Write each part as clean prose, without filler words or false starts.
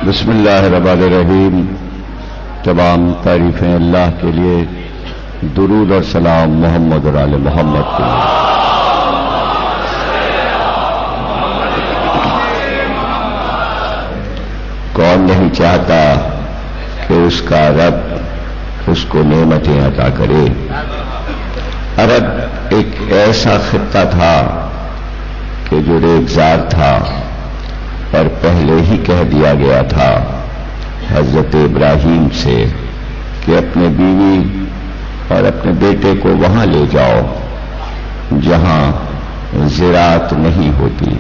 بسم اللہ الرحمن الرحیم. تمام تعریفیں اللہ کے لیے، درود اور سلام محمد اور آل محمد کے لیے. کون نہیں چاہتا کہ اس کا رب اس کو نعمتیں عطا کرے. عرب ایک ایسا خطہ تھا کہ جو ریگزار تھا اور پہلے ہی کہہ دیا گیا تھا حضرت ابراہیم سے کہ اپنے بیوی اور اپنے بیٹے کو وہاں لے جاؤ جہاں زراعت نہیں ہوتی.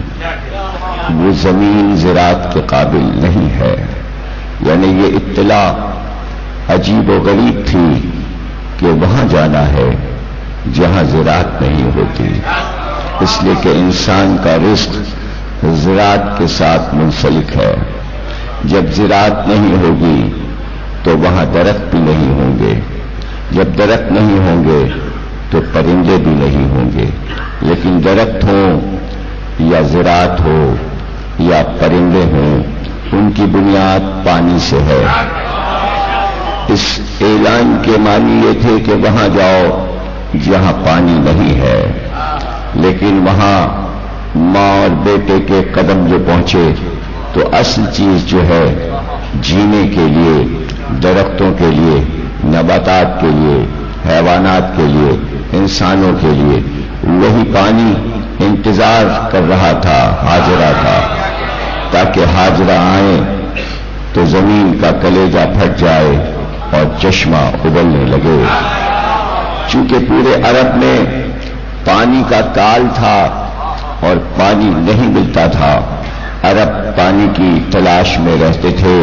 وہ زمین زراعت کے قابل نہیں ہے. یعنی یہ اطلاع عجیب و غریب تھی کہ وہاں جانا ہے جہاں زراعت نہیں ہوتی، اس لیے کہ انسان کا رزق زراعت کے ساتھ منسلک ہے. جب زراعت نہیں ہوگی تو وہاں درخت بھی نہیں ہوں گے، جب درخت نہیں ہوں گے تو پرندے بھی نہیں ہوں گے. لیکن درخت ہوں یا زراعت ہو یا پرندے ہوں، ان کی بنیاد پانی سے ہے. اس اعلان کے معنی یہ تھے کہ وہاں جاؤ جہاں پانی نہیں ہے. لیکن وہاں ماں اور بیٹے کے قدم جو پہنچے تو اصل چیز جو ہے جینے کے لیے، درختوں کے لیے، نباتات کے لیے، حیوانات کے لیے، انسانوں کے لیے وہی پانی انتظار کر رہا تھا. ہاجرہ تھا تاکہ ہاجرہ آئیں تو زمین کا کلیجہ پھٹ جائے اور چشمہ ابلنے لگے. چونکہ پورے عرب میں پانی کا کال تھا اور پانی نہیں ملتا تھا، عرب پانی کی تلاش میں رہتے تھے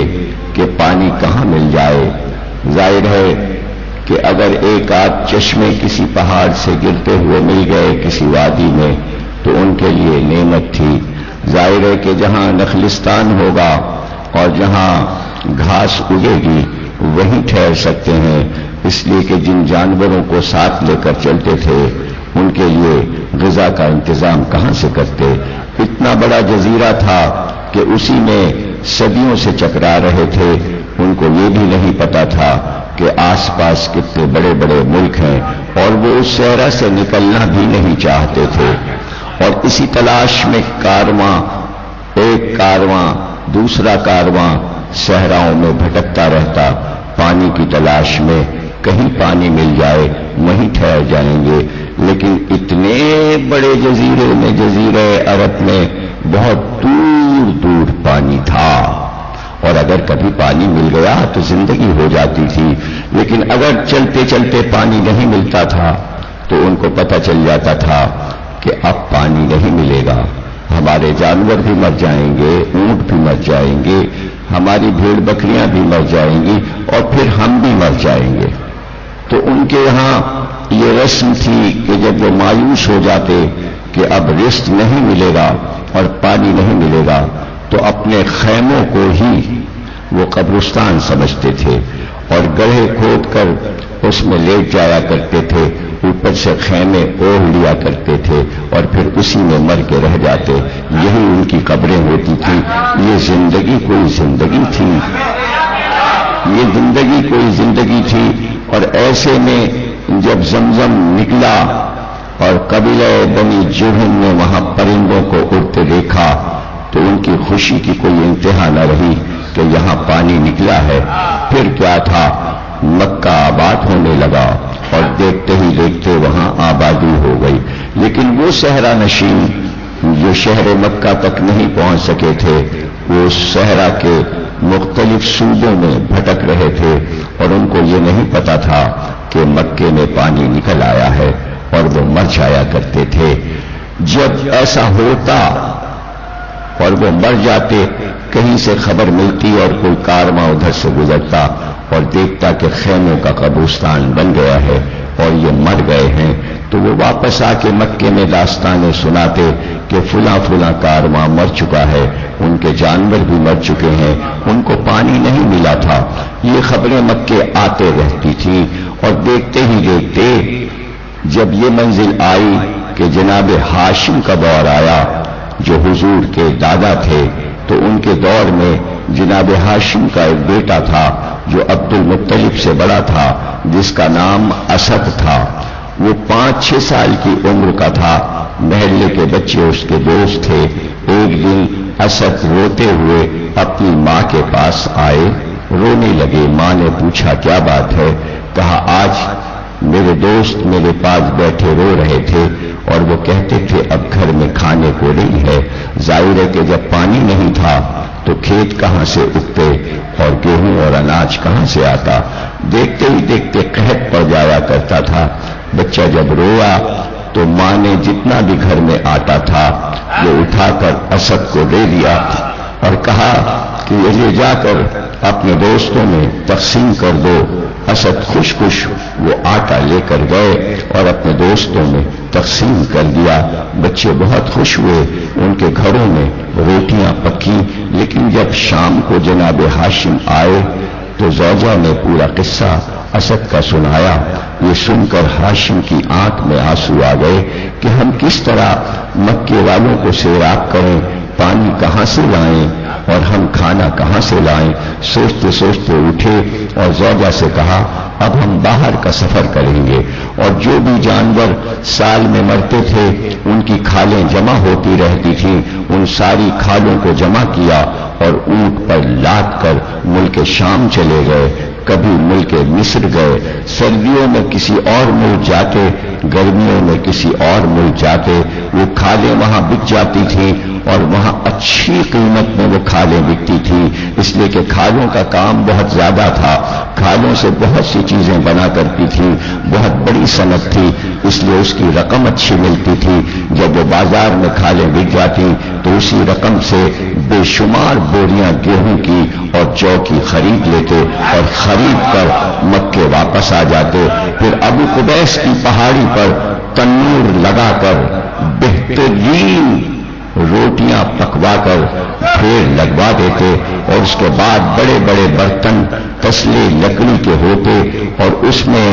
کہ پانی کہاں مل جائے. ظاہر ہے کہ اگر ایک آدھ چشمے کسی پہاڑ سے گرتے ہوئے مل گئے کسی وادی میں تو ان کے لیے نعمت تھی. ظاہر ہے کہ جہاں نخلستان ہوگا اور جہاں گھاس اگے گی وہیں ٹھہر سکتے ہیں، اس لیے کہ جن جانوروں کو ساتھ لے کر چلتے تھے ان کے لیے غذا کا انتظام کہاں سے کرتے. اتنا بڑا جزیرہ تھا کہ اسی میں صدیوں سے چکرا رہے تھے. ان کو یہ بھی نہیں پتا تھا کہ آس پاس کتنے بڑے بڑے ملک ہیں اور وہ اس صحرا سے نکلنا بھی نہیں چاہتے تھے. اور اسی تلاش میں کارواں، ایک کارواں دوسرا کارواں صحراؤں میں بھٹکتا رہتا پانی کی تلاش میں. کہیں پانی مل جائے وہیں ٹھہر جائیں گے. لیکن اتنے بڑے جزیرے میں، جزیرے عرب میں بہت دور دور پانی تھا اور اگر کبھی پانی مل گیا تو زندگی ہو جاتی تھی. لیکن اگر چلتے چلتے پانی نہیں ملتا تھا تو ان کو پتہ چل جاتا تھا کہ اب پانی نہیں ملے گا، ہمارے جانور بھی مر جائیں گے، اونٹ بھی مر جائیں گے، ہماری بھیڑ بکریاں بھی مر جائیں گی اور پھر ہم بھی مر جائیں گے. تو ان کے یہاں یہ رسم تھی کہ جب وہ مایوس ہو جاتے کہ اب رزق نہیں ملے گا اور پانی نہیں ملے گا تو اپنے خیموں کو ہی وہ قبرستان سمجھتے تھے اور گڑھے کھود کر اس میں لیٹ جایا کرتے تھے. اوپر سے خیمے اوڑھ لیا کرتے تھے اور پھر اسی میں مر کے رہ جاتے. یہی ان کی قبریں ہوتی تھی. یہ زندگی کوئی زندگی تھی، یہ زندگی کوئی زندگی تھی. اور ایسے میں جب زمزم نکلا اور قبیلہ بنی جرہم نے وہاں پرندوں کو اڑتے دیکھا تو ان کی خوشی کی کوئی انتہا نہ رہی کہ یہاں پانی نکلا ہے. پھر کیا تھا، مکہ آباد ہونے لگا اور دیکھتے ہی دیکھتے وہاں آبادی ہو گئی. لیکن وہ صحرا نشین جو شہر مکہ تک نہیں پہنچ سکے تھے وہ صحرا کے مختلف صوبوں میں بھٹک رہے تھے اور ان کو یہ نہیں پتا تھا کہ مکے میں پانی نکل آیا ہے اور وہ مر جایا کرتے تھے. جب ایسا ہوتا اور وہ مر جاتے، کہیں سے خبر ملتی اور کوئی کارواں ادھر سے گزرتا اور دیکھتا کہ خیموں کا قبرستان بن گیا ہے اور یہ مر گئے ہیں تو وہ واپس آ کے مکے میں داستانیں سناتے کہ فلاں فلاں کارواں مر چکا ہے، ان کے جانور بھی مر چکے ہیں، ان کو پانی نہیں ملا تھا. یہ خبریں مکے آتے رہتی تھیں اور دیکھتے ہی دیکھتے جب یہ منزل آئی کہ جناب ہاشم کا دور آیا جو حضور کے دادا تھے تو ان کے دور میں جناب ہاشم کا ایک بیٹا تھا جو عبد المطلب سے بڑا تھا، جس کا نام اسد تھا۔ وہ 5-6 سال کی عمر کا تھا۔ محلے کے بچے اس کے دوست تھے۔ ایک دن اسد روتے ہوئے اپنی ماں کے پاس آئے، رونے لگے۔ ماں نے پوچھا کیا بات ہے؟ کہا آج میرے دوست میرے پاس بیٹھے رو رہے تھے اور وہ کہتے تھے اب گھر میں کھانے کو نہیں ہے۔ ظاہر ہے کہ جب پانی نہیں تھا تو کھیت کہاں سے اگتے اور گیہوں اور اناج کہاں سے آتا؟ دیکھتے ہی دیکھتے قحط پڑ جایا کرتا تھا۔ بچہ جب رویا تو ماں نے جتنا بھی گھر میں آٹا تھا وہ اٹھا کر اسد کو دے دیا اور کہا کہ یہ لے جا کر اپنے دوستوں میں تقسیم کر دو۔ اسد خوش خوش وہ آٹا لے کر گئے اور اپنے دوستوں میں تقسیم کر دیا۔ بچے بہت خوش ہوئے، ان کے گھروں میں روٹیاں پکی۔ لیکن جب شام کو جناب ہاشم آئے تو زوجہ نے پورا قصہ اسد کا سنایا۔ یہ سن کر ہاشم کی آنکھ میں آنسو آ گئے کہ ہم کس طرح مکے والوں کو سیراب کریں، پانی کہاں سے لائیں اور ہم کھانا کہاں سے لائیں؟ سوچتے سوچتے اٹھے اور زوجہ سے کہا اب ہم باہر کا سفر کریں گے، اور جو بھی جانور سال میں مرتے تھے ان کی کھالیں جمع ہوتی رہتی تھیں، ان ساری کھالوں کو جمع کیا اور اونٹ پر لاد کر ملک شام چلے گئے۔ کبھی ملک مصر گئے، سردیوں میں کسی اور ملک جاتے، گرمیوں میں کسی اور ملک جاتے۔ وہ کھالیں وہاں بک جاتی تھیں اور وہاں اچھی قیمت میں وہ کھالیں بکتی تھیں، اس لیے کہ کھالوں کا کام بہت زیادہ تھا۔ کھالوں سے بہت سی چیزیں بنا کرتی تھیں، بہت بڑی صنعت تھی، اس لیے اس کی رقم اچھی ملتی تھی۔ جب وہ بازار میں کھالیں بک جاتی تو اسی رقم سے بے شمار بوریاں گیہوں کی اور جو کی خرید لیتے اور خرید کر مکے واپس آ جاتے۔ پھر ابو قبیس کی پہاڑی پر تنور لگا کر بہترین روٹیاں پکوا کر ڈھیر لگوا دیتے، اور اس کے بعد بڑے بڑے برتن تسلے لکڑی کے ہوتے اور اس میں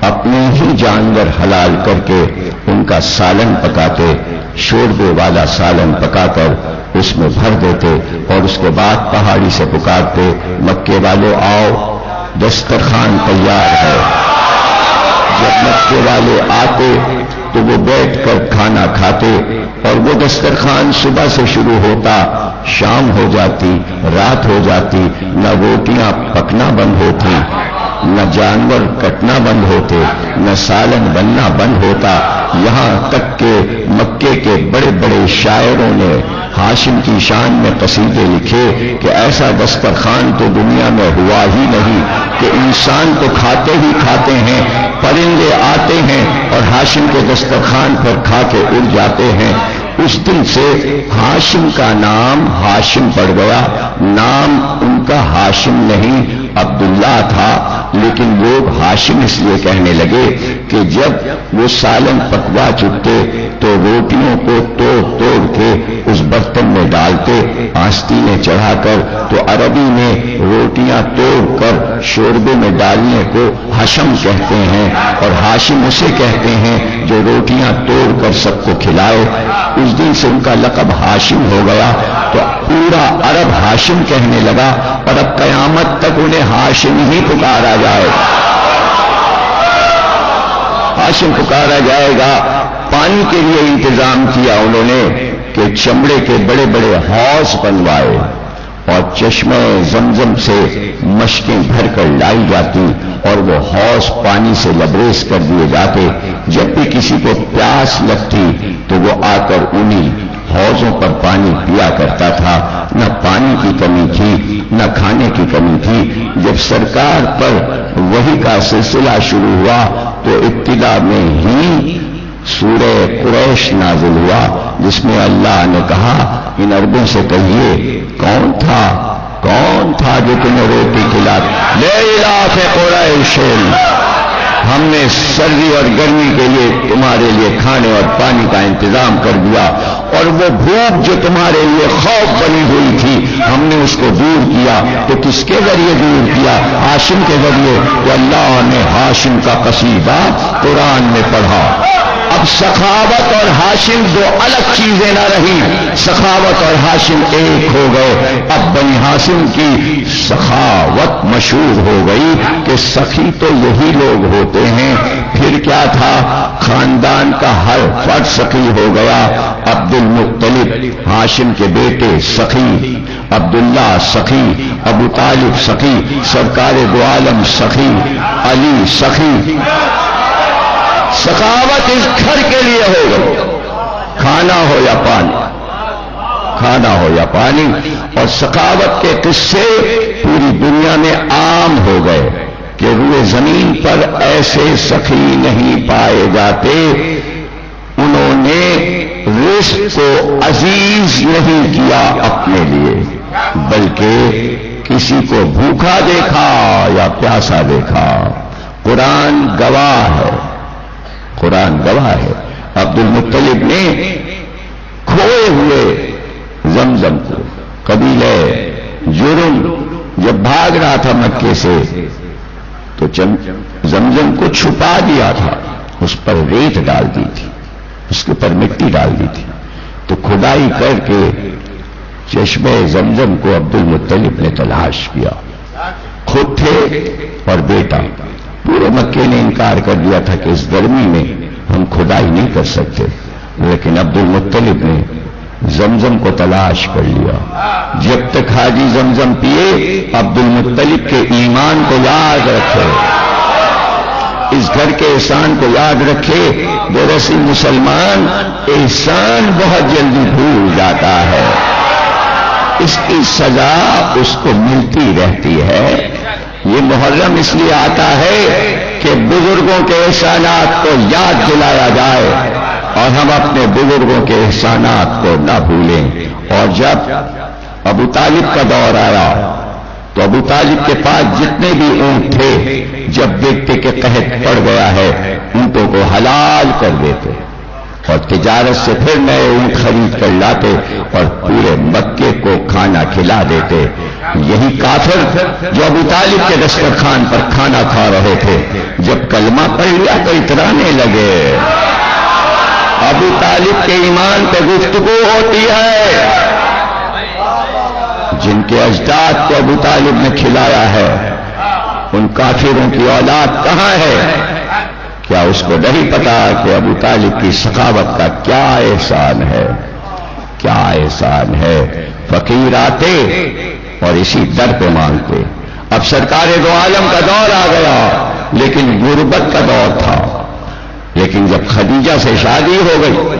اپنے ہی جانور حلال کر کے ان کا سالن پکاتے، شوربے والا سالن پکا کر اس میں بھر دیتے، اور اس کے بعد پہاڑی سے پکارتے مکے والوں آؤ دسترخوان تیار ہے۔ جب مکے والے آتے تو وہ بیٹھ کر کھانا کھاتے، اور وہ دسترخوان صبح سے شروع ہوتا، شام ہو جاتی، رات ہو جاتی، نہ روٹیاں پکنا بند ہوتی، نہ جانور کٹنا بند ہوتے، نہ سالن بننا بند ہوتا۔ یہاں تک کہ مکے کے بڑے بڑے شاعروں نے ہاشم کی شان میں قصیدے لکھے کہ ایسا دسترخوان تو دنیا میں ہوا ہی نہیں کہ انسان تو کھاتے ہی کھاتے ہیں، پرندے آتے ہیں اور ہاشم کے دسترخوان پر کھا کے اڑ جاتے ہیں۔ اس دن سے ہاشم کا نام ہاشم پڑ گیا۔ نام ان کا ہاشم نہیں عبداللہ تھا، لیکن لوگ ہاشم اس لیے کہنے لگے کہ جب وہ سالن پکوا چکتے تو روٹیوں کو توڑ توڑ کے اس برتن میں ڈالتے آستینیں چڑھا کر، تو عربی میں روٹیاں توڑ کر شوربے میں ڈالنے کو ہشم کہتے ہیں، اور ہاشم اسے کہتے ہیں جو روٹیاں توڑ کر سب کو کھلائے۔ اس دن سے ان کا لقب ہاشم ہو گیا، تو پورا عرب ہاشم کہنے لگا، اور اب قیامت تک انہیں ہاشم ہی پکارا جائے گا، ہاشم پکارا جائے گا۔ پانی کے لیے انتظام کیا انہوں نے کہ چمڑے کے بڑے بڑے حوض بنوائے اور چشمہ زمزم سے مشکیں بھر کر لائی جاتی اور وہ حوض پانی سے لبریز کر دیے جاتے۔ جب بھی کسی کو پیاس لگتی تو وہ آ کر انہی حوضوں پر پانی پیا کرتا تھا۔ نہ پانی کی کمی تھی نہ کھانے کی کمی تھی۔ جب سرکار پر وحی کا سلسلہ شروع ہوا تو ابتدا میں ہی سورہ قریش نازل ہوا، جس میں اللہ نے کہا ان عربوں سے کہیے کون تھا جو تمہیں روٹی کھلاتا؟ لإلاف قریش، ہم نے سردی اور گرمی کے لیے تمہارے لیے کھانے اور پانی کا انتظام کر دیا، اور وہ بھوک جو تمہارے لیے خوف بنی ہوئی تھی ہم نے اس کو دور کیا۔ تو کس کے ذریعے دور کیا؟ ہاشم کے ذریعے۔ تو اللہ نے ہاشم کا قصیدہ قرآن میں پڑھا، اب سخاوت اور ہاشم دو الگ چیزیں نہ رہی، سخاوت اور ہاشم ایک ہو گئے۔ اب بنی ہاشم کی سخاوت مشہور ہو گئی کہ سخی تو یہی لوگ ہوتے ہیں۔ پھر کیا تھا؟ خاندان کا ہر فرد سخی ہو گیا۔ عبد المطلب ہاشم کے بیٹے سخی، عبداللہ سخی، ابو طالب سخی، سرکار دو عالم سخی، علی سخی۔ سخاوت اس گھر کے لیے ہو گئی، کھانا ہو یا پانی، کھانا ہو یا پانی۔ اور سخاوت کے قصے پوری دنیا میں عام ہو گئے کہ روئے زمین پر ایسے سخی نہیں پائے جاتے۔ انہوں نے رزق کو عزیز نہیں کیا اپنے لیے، بلکہ کسی کو بھوکا دیکھا یا پیاسا دیکھا۔ قرآن گواہ ہے، قرآن گواہ ہے۔ عبد المطلب نے کھوئے ہوئے زمزم کو، قبیلہ جرم جب بھاگ رہا تھا مکے سے تو زمزم کو چھپا دیا تھا، اس پر ریت ڈال دی تھی، اس کے پر مٹی ڈال دی تھی، تو کھدائی کر کے چشمہ زمزم کو عبد المطلب نے تلاش کیا۔ خود تھے اور بیٹا، پورے مکے نے انکار کر دیا تھا کہ اس گرمی میں ہم کھدائی نہیں کر سکتے، لیکن عبد المطلب نے زمزم کو تلاش کر لیا۔ جب تک حاجی زمزم پیے، عبد المطلب کے ایمان کو یاد رکھے، اس گھر کے احسان کو یاد رکھے۔ دراصل مسلمان احسان بہت جلدی بھول جاتا ہے، اس کی سزا اس کو ملتی رہتی ہے۔ یہ محرم اس لیے آتا ہے کہ بزرگوں کے احسانات کو یاد دلایا جائے اور ہم اپنے بزرگوں کے احسانات کو نہ بھولیں۔ اور جب ابو طالب کا دور آیا تو ابو طالب کے پاس جتنے بھی اونٹ تھے، جب دیکھتے کہ قحط پڑ گیا ہے، اونٹوں کو حلال کر دیتے اور تجارت سے پھر نئے اونٹ خرید کر لاتے اور پورے مکے کو کھانا کھلا دیتے۔ یہی کافر جو ابو طالب کے دسترخوان پر کھانا کھا رہے تھے، جب کلمہ پڑھ لیا تو اترانے لگے۔ ابو طالب کے ایمان پہ گفتگو ہوتی ہے۔ جن کے اجداد کو ابو طالب نے کھلایا ہے، ان کافروں کی اولاد کہاں ہے؟ کیا اس کو نہیں پتا کہ ابو طالب کی سخاوت کا کیا احسان ہے، کیا احسان ہے؟ فقیر آتے اور اسی در پہ مانگتے۔ اب سرکار دو عالم کا دور آ گیا، لیکن غربت کا دور تھا۔ لیکن جب خدیجہ سے شادی ہو گئی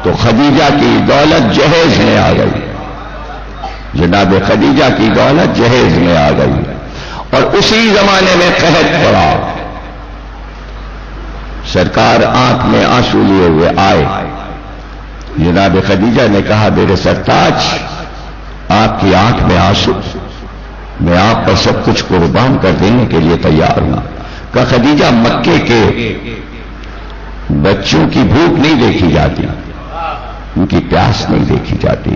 تو خدیجہ کی دولت جہیز میں آ گئی، جناب خدیجہ کی دولت جہیز میں آ گئی، اور اسی زمانے میں قحط پڑا۔ سرکار آنکھ میں آنسو لیے ہوئے آئے، جناب خدیجہ نے کہا میرے سرتاج، آپ کی آنکھ میں آنسو، میں آپ پر سب کچھ قربان کر دینے کے لیے تیار ہوں۔ کہا خدیجہ، مکے کے بچوں کی بھوک نہیں دیکھی جاتی، ان کی پیاس نہیں دیکھی جاتی۔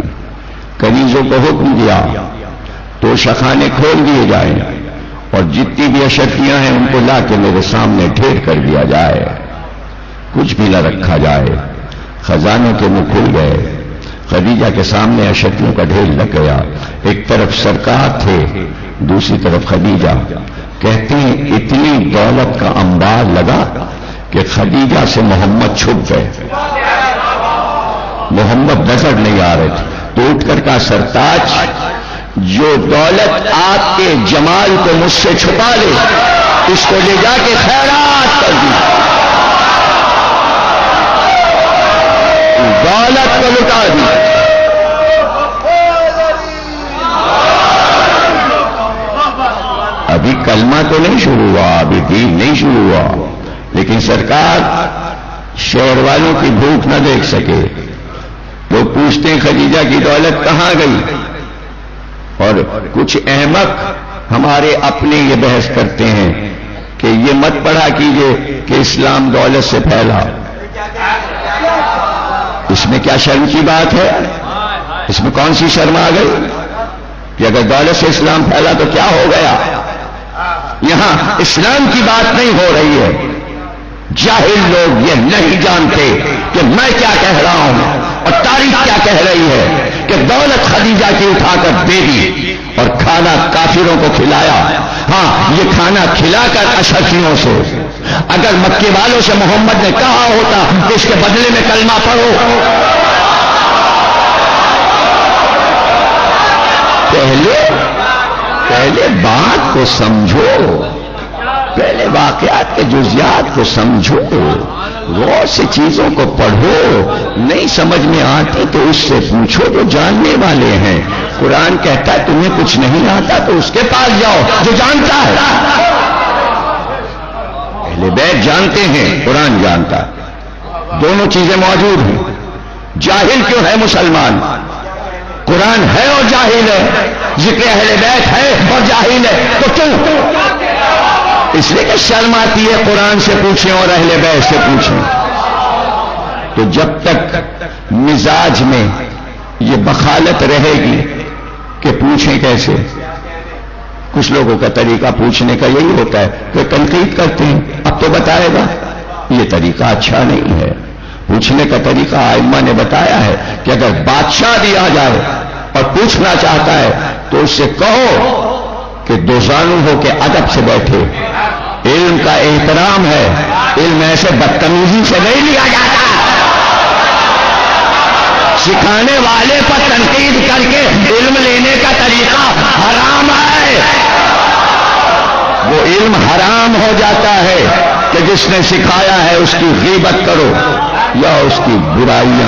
کنیزوں کو حکم دیا تو شخانے کھول دیے جائیں اور جتنی بھی اشرفیاں ہیں ان کو لا کے میرے سامنے ڈھیر کر دیا جائے، کچھ بھی نہ رکھا جائے۔ خزانوں کے منہ کھل گئے، خدیجہ کے سامنے اشرفیوں کا ڈھیر لگ گیا۔ ایک طرف سرکار تھے، دوسری طرف خدیجہ۔ کہتے ہیں اتنی دولت کا انبار لگا کہ خدیجہ سے محمد چھپ گئے، محمد نظر نہیں آ رہے تھے۔ تو اٹھ کر کہا سرتاج، جو دولت آپ کے جمال کو مجھ سے چھپا لے، اس کو لے جا کے خیرات کر دی، دولت کو لٹا دی۔ ابھی کلمہ تو نہیں شروع ہوا، ابھی دین نہیں شروع ہوا، لیکن سرکار شہر والوں کی بھوک نہ دیکھ سکے۔ لوگ پوچھتے ہیں خدیجہ کی دولت کہاں گئی، اور کچھ احمق ہمارے اپنے یہ بحث کرتے ہیں کہ یہ مت پڑھا کیجئے کہ اسلام دولت سے پھیلا۔ اس میں کیا شرم کی بات ہے؟ اس میں کون سی شرم آ گئی کہ اگر دولت سے اسلام پھیلا تو کیا ہو گیا؟ یہاں اسلام کی بات نہیں ہو رہی ہے، جاہل لوگ یہ نہیں جانتے کہ میں کیا کہہ رہا ہوں اور تاریخ کیا کہہ رہی ہے کہ دولت خدیجہ کی اٹھا کر دے دی اور کھانا کافروں کو کھلایا. ہاں یہ کھانا کھلا کر اشرفیوں سے. اگر مکے والوں سے محمد نے کہا ہوتا کہ اس کے بدلے میں کلمہ پڑھو، پہلے بات کو سمجھو، پہلے واقعات کے جزیات کو سمجھو، غور سے چیزوں کو پڑھو. نہیں سمجھ میں آتی تو اس سے پوچھو جو جاننے والے ہیں. قرآن کہتا ہے تمہیں کچھ نہیں آتا تو اس کے پاس جاؤ جو جانتا ہے. اہل بیت جانتے ہیں، قرآن جانتا ہے، دونوں چیزیں موجود ہیں. جاہل کیوں ہے مسلمان؟ قرآن ہے اور جاہل ہے، ذکر اہل بیت ہے اور جاہل ہے. تو کیوں؟ اس لیے کہ شرم آتی ہے قرآن سے پوچھیں اور اہل بیت سے پوچھیں. تو جب تک مزاج میں یہ بخالت رہے گی کہ پوچھیں کیسے، کچھ لوگوں کا طریقہ پوچھنے کا یہی ہوتا ہے کہ تنقید کرتے ہیں، اب تو بتائے گا. یہ طریقہ اچھا نہیں ہے. پوچھنے کا طریقہ ائمہ نے بتایا ہے کہ اگر بادشاہ بھی آ جائے اور پوچھنا چاہتا ہے تو اس سے کہو کہ دوزانو ہو کے ادب سے بیٹھے. علم کا احترام ہے، علم ایسے بدتمیزی سے نہیں لیا جاتا. سکھانے والے پر تنقید کر کے علم لینے کا طریقہ حرام ہے. وہ علم حرام ہو جاتا ہے کہ جس نے سکھایا ہے اس کی غیبت کرو یا اس کی برائیاں